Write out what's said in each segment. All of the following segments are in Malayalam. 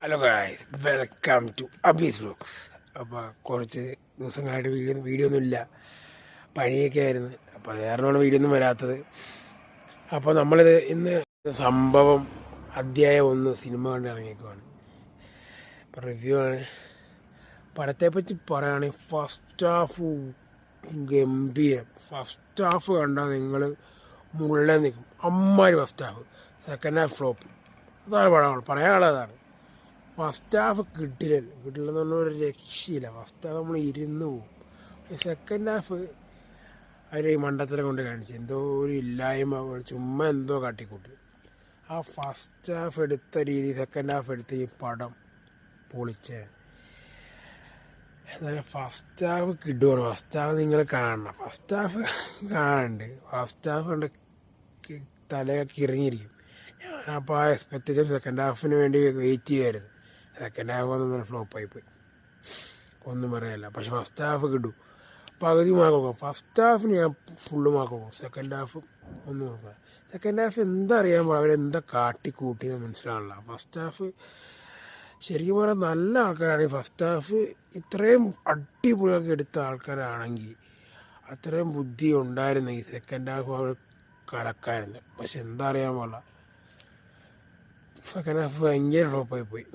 Hello guys, welcome to Abi's vlogs. അപ്പോൾ കുറച്ച് ദിവസങ്ങളായിട്ട് വീഡിയോ ഒന്നുമില്ല, പണിയൊക്കെ ആയിരുന്നു. അപ്പോൾ അത് കാരണമാണ് വീഡിയോ ഒന്നും വരാത്തത്. അപ്പോൾ നമ്മളിത് ഇന്ന് സംഭവം അധ്യായം 1 സിനിമ കണ്ട് ഇറങ്ങിയേക്കുവാണ്. ഇപ്പോൾ റിവ്യൂ ആണ്. പടത്തെപ്പറ്റി പറയുകയാണെങ്കിൽ ഫസ്റ്റ് ഹാഫ് ഗംഭീരം. ഫസ്റ്റ് ഹാഫ് കണ്ടാൽ നിങ്ങൾ മുള്ളേ നിൽക്കും, അമ്മാതിരി first half. Second half flop. അതാണ് പറയാനുള്ളതാണ്. ഫസ്റ്റ് ഹാഫ് കിട്ടില്ലെന്ന് പറഞ്ഞാൽ ഒരു രക്ഷയില്ല. ഫസ്റ്റ് ഹാഫ് നമ്മൾ ഇരുന്ന് പോകും. സെക്കൻഡ് ഹാഫ് അവർ ഈ മണ്ടത്തിനെ കൊണ്ട് കാണിച്ചു എന്തോ ഒരു ഇല്ലായ്മ, ചുമ്മാ എന്തോ കാട്ടിക്കൂട്ടി. ആ ഫസ്റ്റ് ഹാഫ് എടുത്ത രീതി സെക്കൻഡ് ഹാഫ് എടുത്ത് ഈ പടം പൊളിച്ചേ. എന്നാലും ഫസ്റ്റ് ഹാഫ് കിട്ടുവാണ്. ഫസ്റ്റ് ഹാഫ് നിങ്ങൾ കാണണം. ഫസ്റ്റ് ഹാഫ് കാണണ്ട്. ഫസ്റ്റ് ഹാഫ് കണ്ട് തലയൊക്കെ ഇറങ്ങിയിരിക്കും. ഞാനപ്പോൾ ആ എക്സ്പെക്റ്റേഷൻ സെക്കൻഡ് ഹാഫിന് വേണ്ടി വെയിറ്റ് ചെയ്യുമായിരുന്നു. സെക്കൻഡ് ഹാഫ് ഒന്നും ഫ്ലോപ്പായിപ്പോയി, ഒന്നും പറയാനില്ല. പക്ഷെ ഫസ്റ്റ് ഹാഫ് കിട്ടും. പകുതി മാർക്ക് കൊടുക്കും. ഫസ്റ്റ് ഹാഫിന് ഞാൻ ഫുള്ള് മാർക്ക് കൊടുക്കും. സെക്കൻഡ് ഹാഫ് ഒന്നും നോക്കാം. സെക്കൻഡ് ഹാഫ് എന്താ അറിയാൻ പാടില്ല, അവരെന്താ കാട്ടിക്കൂട്ടിയെന്ന് മനസ്സിലാവില്ല. ഫസ്റ്റ് ഹാഫ് ശരിക്കും പറഞ്ഞാൽ നല്ല ആൾക്കാരാണെങ്കിൽ ഫസ്റ്റ് ഹാഫ് ഇത്രയും അടിപൊളിയാക്കി എടുത്ത ആൾക്കാരാണെങ്കിൽ, അത്രയും ബുദ്ധി ഉണ്ടായിരുന്നെങ്കിൽ സെക്കൻഡ് ഹാഫ് അവർ കടക്കായിരുന്നു. പക്ഷെ എന്താ അറിയാൻ പാടില്ല, സെക്കൻഡ് ഹാഫ് ഭയങ്കര ഫ്ലോപ്പായി പോയി.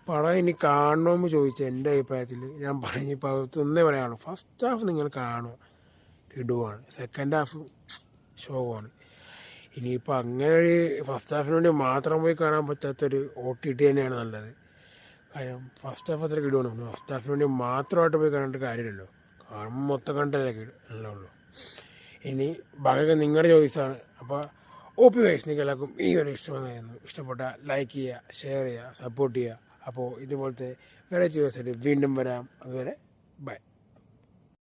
പടം ഇനി കാണണമെന്ന് ചോദിച്ചാൽ എൻ്റെ അഭിപ്രായത്തിൽ ഞാൻ പറഞ്ഞ ഒന്നേ പറയാനുള്ളൂ, ഫസ്റ്റ് ഹാഫ് നിങ്ങൾ കാണുക, കിടുവാണ്. Second half ഷോവാണ്. ഇനിയിപ്പോൾ അങ്ങനെ ഒരു ഫസ്റ്റ് ഹാഫിന് വേണ്ടി മാത്രം പോയി കാണാൻ പറ്റാത്തൊരു OTT തന്നെയാണ് നല്ലത്. കാര്യം ഫസ്റ്റ് ഹാഫ് അത്ര കിടുവാണ്. ഫസ്റ്റ് ഹാഫിന് വേണ്ടി മാത്രമായിട്ട് പോയി കാണേണ്ട കാര്യമില്ലല്ലോ. കാണുമ്പോൾ മൊത്തം കണ്ടല്ലേ അല്ലേ ഉള്ളൂ. ഇനി ബാക്കി നിങ്ങളുടെ ചോയ്സാണ്. അപ്പോൾ OP വൈസ് നിങ്ങൾക്ക് എല്ലാവർക്കും ഈ ഒരു ഇഷ്ടപ്പെട്ട ലൈക്ക് ചെയ്യുക, ഷെയർ ചെയ്യുക, സപ്പോർട്ട് ചെയ്യുക. അപ്പോൾ ഇതുപോലത്തെ വെറൈറ്റി വീഡിയോസായിട്ട് വീണ്ടും വരാം. അതുവരെ ബൈ.